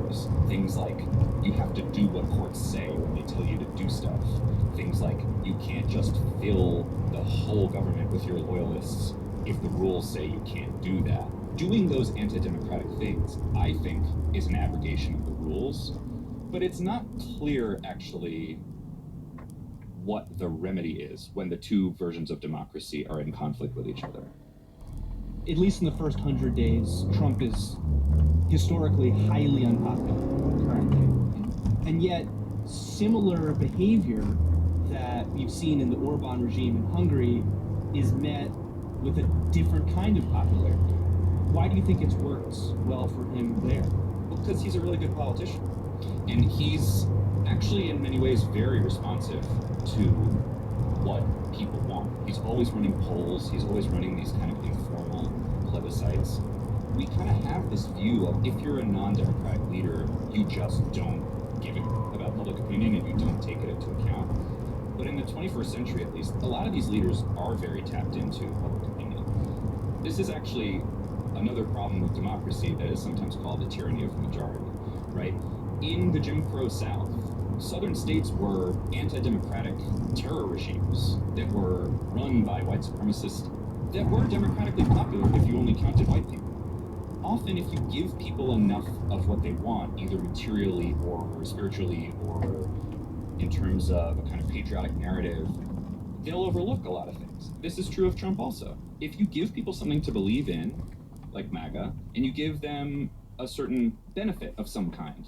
powers. Things like you have to do what courts say when they tell you to do stuff. Things like you can't just fill the whole government with your loyalists if the rules say you can't do that. Doing those anti-democratic things, I think, is an abrogation of the rules, but it's not clear, actually, what the remedy is when the two versions of democracy are in conflict with each other. At least in the first 100 days, Trump is historically highly unpopular currently. And yet, similar behavior that we've seen in the Orban regime in Hungary is met with a different kind of popularity. Why do you think it's worked well for him there? Well, because he's a really good politician. And he's actually, in many ways, very responsive to what people want. He's always running polls. He's always running these kind of informal plebiscites. We kind of have this view of if you're a non-democratic leader, you just don't give it about public opinion and you don't take it into account. But in the 21st century, at least, a lot of these leaders are very tapped into public opinion. This is actually another problem with democracy that is sometimes called the tyranny of the majority, right? In the Jim Crow South, southern states were anti-democratic terror regimes that were run by white supremacists that were democratically popular if you only counted white people. Often, if you give people enough of what they want, either materially or spiritually or in terms of a kind of patriotic narrative, they'll overlook a lot of things. This is true of Trump also. If you give people something to believe in, like MAGA, and you give them a certain benefit of some kind,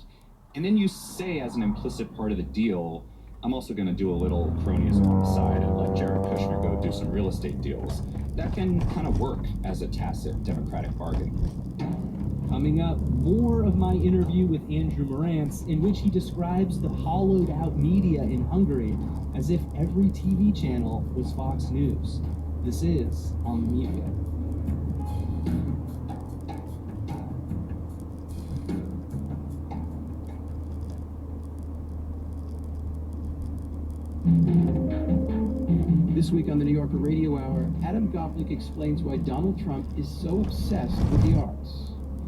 and then you say as an implicit part of the deal, I'm also going to do a little cronyism on the side and let Jared Kushner go do some real estate deals, that can kind of work as a tacit democratic bargain. Coming up, more of my interview with Andrew Marantz, in which he describes the hollowed out media in Hungary as if every TV channel was Fox News. This is On the Media. This week on the New Yorker Radio Hour, Adam Gopnik explains why Donald Trump is so obsessed with the arts.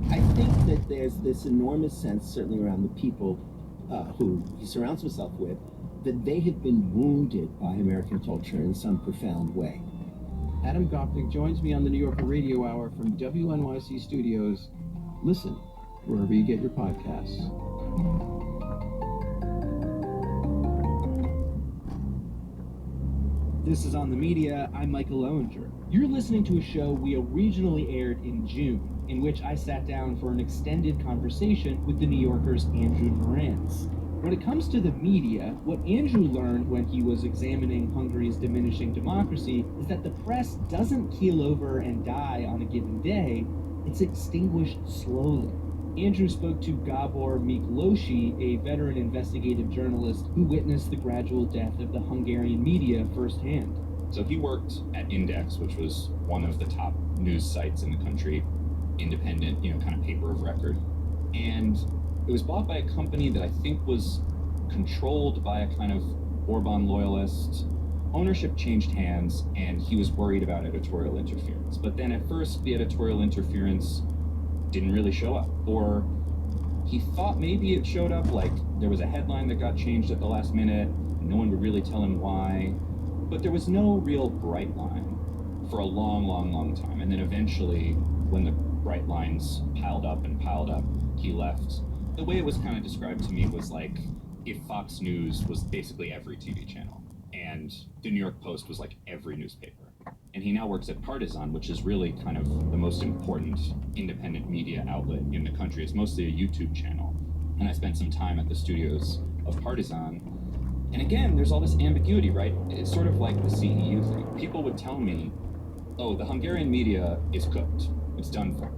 I think that there's this enormous sense, certainly around the people who he surrounds himself with, that they have been wounded by American culture in some profound way. Adam Gopnik joins me on the New Yorker Radio Hour from WNYC Studios. Listen wherever you get your podcasts. This is On the Media. I'm Michael Lowinger. You're listening to a show we originally aired in June, in which I sat down for an extended conversation with the New Yorker's Andrew Marantz. When it comes to the media, what Andrew learned when he was examining Hungary's diminishing democracy is that the press doesn't keel over and die on a given day, it's extinguished slowly. Andrew spoke to Gabor Miklósi, a veteran investigative journalist who witnessed the gradual death of the Hungarian media firsthand. So he worked at Index, which was one of the top news sites in the country, independent, kind of paper of record. And it was bought by a company that I think was controlled by a kind of Orban loyalist. Ownership changed hands, and he was worried about editorial interference. But then at first, the editorial interference didn't really show up. Or he thought maybe it showed up, like there was a headline that got changed at the last minute, and no one would really tell him why. But there was no real bright line for a long, long, long time. And then eventually, when the bright lines piled up, he left. The way it was kind of described to me was like if Fox News was basically every TV channel, and the New York Post was like every newspaper. And he now works at Partizan, which is really kind of the most important independent media outlet in the country. It's mostly a YouTube channel. And I spent some time at the studios of Partizan. And again, there's all this ambiguity, right? It's sort of like the CEU thing. People would tell me, oh, the Hungarian media is cooked. It's done for.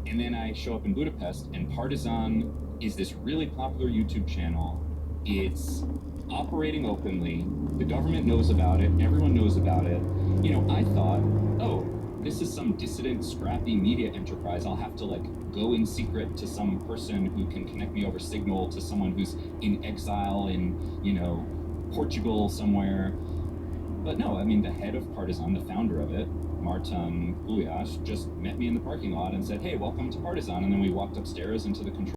And then I show up in Budapest, and Partizan is this really popular YouTube channel. It's operating openly. The government knows about it. Everyone knows about it. I thought, oh, this is some dissident, scrappy media enterprise. I'll have to go in secret to some person who can connect me over Signal to someone who's in exile in, Portugal somewhere. But no, the head of Partizan, the founder of it, Martin Gulyás, just met me in the parking lot and said, hey, welcome to Partizan. And then we walked upstairs into the control